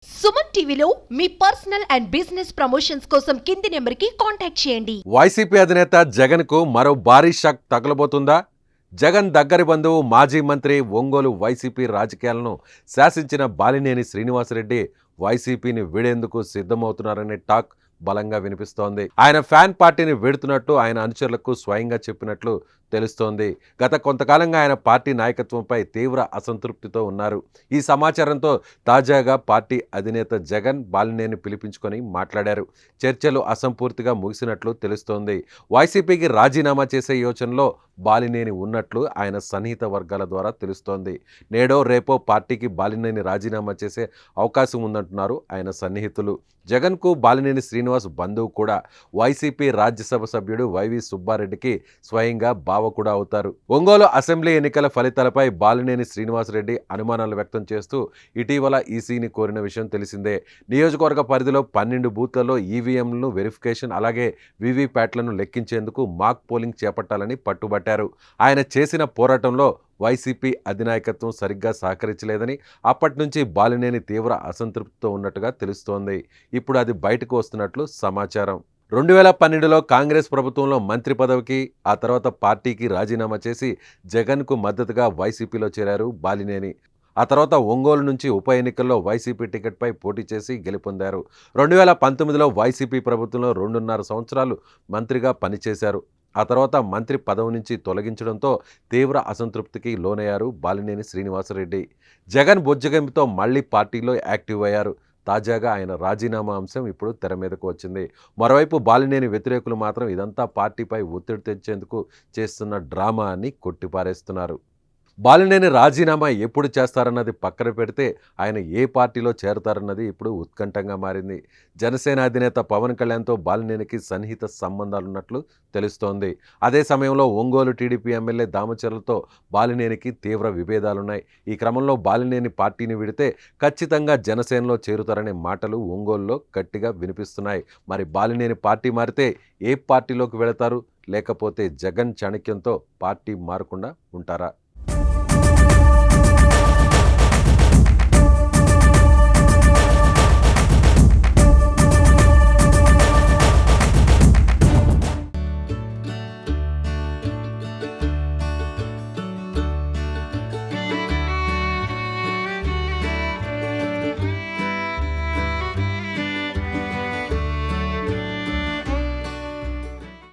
సుమన్ టీవీలో మీ personal and business promotions కోసం కింది నెంబర్కి కాంటాక్ట్ చేయండి. వైసీపీ అధినేత జగన్ కు మరో భారీ షాక్ తగలబోతుందా? జగన్ దగ్గరి బంధువు మాజీ మంత్రి ఒంగోలు వైసీపీ రాజకీయాలను శాసించిన బాలినేని శ్రీనివాసరెడ్డి వైసీపీని వీడేందుకు సిద్ధమవుతున్నారనే టాక్ బలంగా వినిపిస్తోంది. ఆయన ఫ్యాన్ పార్టీని వీడుతున్నట్టు ఆయన అనుచరులకు స్వయంగా చెప్పినట్లు తెలుస్తోంది. గత కొంతకాలంగా ఆయన పార్టీ నాయకత్వంపై తీవ్ర అసంతృప్తితో ఉన్నారు. ఈ సమాచారంతో తాజాగా పార్టీ అధినేత జగన్ బాలినేని పిలిపించుకొని మాట్లాడారు. చర్చలు అసంపూర్తిగా ముగిసినట్లు తెలుస్తోంది. వైసీపీకి రాజీనామా చేసే యోచనలో బాలినేని ఉన్నట్లు ఆయన సన్నిహిత వర్గాల ద్వారా తెలుస్తోంది. నేడో రేపో పార్టీకి బాలినేని రాజీనామా చేసే అవకాశం ఉందంటున్నారు ఆయన సన్నిహితులు. జగన్కు బాలినేని శ్రీనివాస్ బంధువు కూడా వైసీపీ రాజ్యసభ సభ్యుడు వైవి సుబ్బారెడ్డికి స్వయంగా బావ కూడా అవుతారు. ఒంగోలు అసెంబ్లీ ఎన్నికల ఫలితాలపై బాలినేని శ్రీనివాసరెడ్డి అనుమానాలు వ్యక్తం చేస్తూ ఇటీవల ఈసీని కోరిన విషయం తెలిసిందే. నియోజకవర్గ పరిధిలో 12 బూత్లలో ఈవీఎంలను వెరిఫికేషన్ అలాగే వీవీప్యాట్లను లెక్కించేందుకు మాక్ పోలింగ్ చేపట్టాలని పట్టుబట్టారు. ఆయన చేసిన పోరాటంలో వైసీపీ అధినాయకత్వం సరిగ్గా సహకరించలేదని అప్పటి నుంచి బాలినేని తీవ్ర అసంతృప్తితో ఉన్నట్టుగా తెలుస్తోంది. ఇప్పుడు అది బయటకు వస్తున్నట్లు సమాచారం. 2012లో కాంగ్రెస్ ప్రభుత్వంలో మంత్రి పదవికి ఆ తర్వాత పార్టీకి రాజీనామా చేసి జగన్కు మద్దతుగా వైసీపీలో చేరారు బాలినేని. ఆ తర్వాత ఒంగోలు నుంచి ఉప ఎన్నికల్లో వైసీపీ టికెట్పై పోటీ చేసి గెలుపొందారు. 2019లో వైసీపీ ప్రభుత్వంలో 2.5 సంవత్సరాలు మంత్రిగా పనిచేశారు. ఆ తర్వాత మంత్రి పదవి నుంచి తొలగించడంతో తీవ్ర అసంతృప్తికి లోనయ్యారు బాలినేని శ్రీనివాసరెడ్డి. జగన్ బుజ్జగింపుతో మళ్లీ పార్టీలో యాక్టివ్ అయ్యారు. తాజాగా ఆయన రాజీనామా అంశం ఇప్పుడు తెర మీదకు వచ్చింది. మరోవైపు బాలినేని వ్యతిరేకులు మాత్రం ఇదంతా పార్టీపై ఒత్తిడి తెచ్చేందుకు చేస్తున్న డ్రామా అని కొట్టిపారేస్తున్నారు. బాలినేని రాజీనామా ఎప్పుడు చేస్తారన్నది పక్కన పెడితే ఆయన ఏ పార్టీలో చేరతారన్నది ఇప్పుడు ఉత్కంఠంగా మారింది. జనసేన అధినేత పవన్ కళ్యాణ్తో బాలినేనికి సన్నిహిత సంబంధాలున్నట్లు తెలుస్తోంది. అదే సమయంలో ఒంగోలు టీడీపీ ఎమ్మెల్యే దామచర్లతో బాలినేనికి తీవ్ర విభేదాలున్నాయి. ఈ క్రమంలో బాలినేని పార్టీని విడితే ఖచ్చితంగా జనసేనలో చేరుతారనే మాటలు ఒంగోలులో గట్టిగా వినిపిస్తున్నాయి. మరి బాలినేని పార్టీ మారితే ఏ పార్టీలోకి వెళతారు? లేకపోతే జగన్ చాణక్యంతో పార్టీ మారకుండా ఉంటారా?